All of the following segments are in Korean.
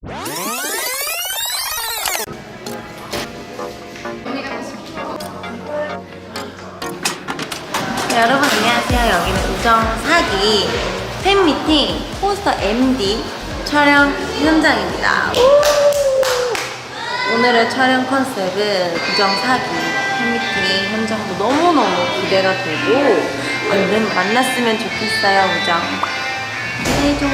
여러분 안녕하세요. 여기는 우정사기 팬미팅 포스터 MD 촬영 현장입니다. 오늘의 촬영 컨셉은 우정사기 팬미팅 현장도 너무너무 기대가 되고 얼른 만났으면 좋겠어요. 우정 기대해줘.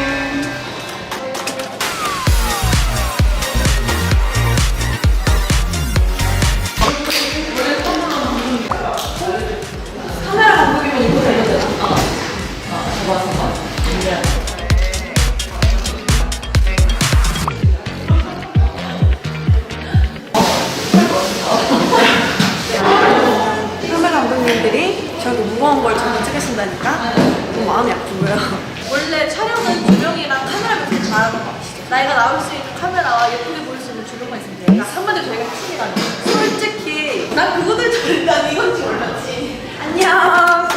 카메라 감독이면 이거 되면 되나? 잡아서 카메라 감독님들이 저렇게 무거운 걸 저를 찍으신다니까 너무 마음이 아프고요. 원래 촬영은 조명이랑 카메라가 되게 잘하는 거 아시죠? 나이가 나올 수 있는 카메라와 예쁘게 보일 수 있는 조명만 있으면 돼. 한마디로 저희가 핵심이 가는 거예요. 솔직히 난 그거들 난 이건지 몰랐지. 안녕.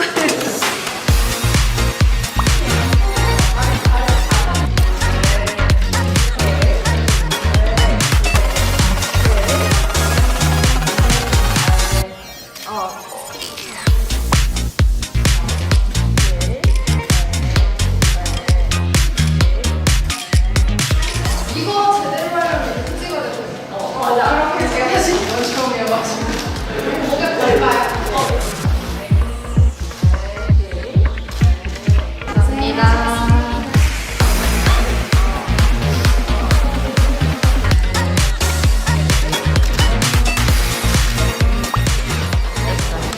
이거 제대로 하려면 이렇게 찍어야 되거든요. 맞아. 이렇게 제가 사실 이거 처음이어가지고. 뭐가 될까요? 감사합니다.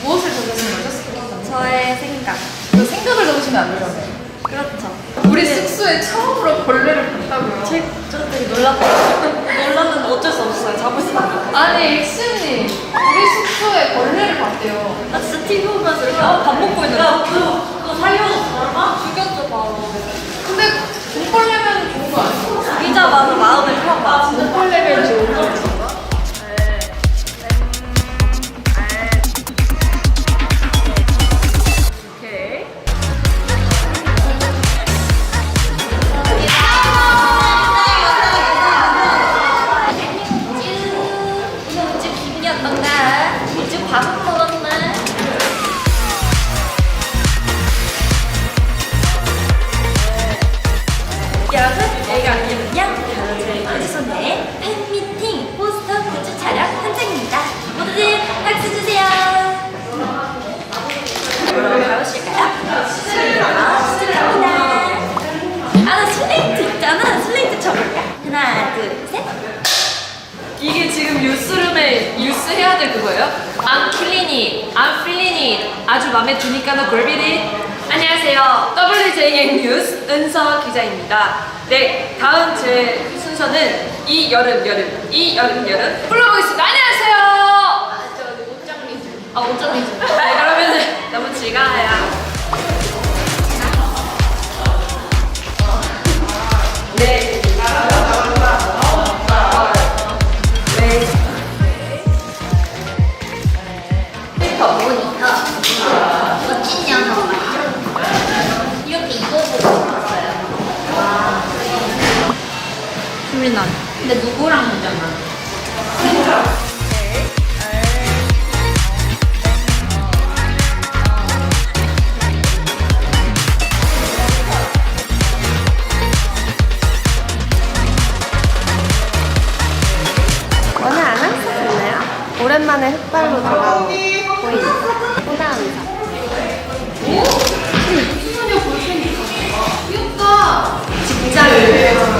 무엇을 적으신 거죠? 저의 생각. 이거 생각을 적으시면 안 되잖아요. 그렇죠. 우리 숙소에 처음으로 벌레를 봤다고요. 저 되게 놀랐는데 어쩔 수 없어요. 잡을 수 없어요. 아니, 엑스님. 우리 숙소에 벌레를 봤대요. 나 진짜 TV 보면서 이렇게 밥 먹고 있는데 그거 살려줬어. 얼마? 죽였죠 바로. 근데 돈벌레면 좋은 거 아니에요? 죽이자마자 마음을 편봐. 돈벌레면 좋은 거. 오케이. 우주 기분이었던가? 우주 밥은 먹었나? 여러분, 여기가 어디냐면요? 바로 저희 굿즈손의 팬미팅 포스터 굿즈 촬영 현장입니다. 모두들 박수 주세요. 여러분 가보실까요? 스트레이트입니다. 나 슬레이트 있잖아. 슬레이트 쳐볼까? 하나, 둘, 셋. 이게 지금 뉴스룸에 뉴스 해야 될 그거예요? I'm killing it, I'm feeling it. 아주 마음에 드니까 너 grab it. 안녕하세요. WJN 뉴스 은서 기자입니다. 네, 다음 제 순서는 이 여름 불러보겠습니다. 안녕하세요. 옷장리즈. 네, 그러면은 너무 즐거워요. 네. 보니까 멋진 녀석 맞죠? 이렇게 입어보고 싶었어요. 와. 소리 나. 근데 누구랑 보잖아? 오늘 안 왔었나요? 오랜만에 흑발로 돌아온 보이는 호나운서. 귀엽다. 직장을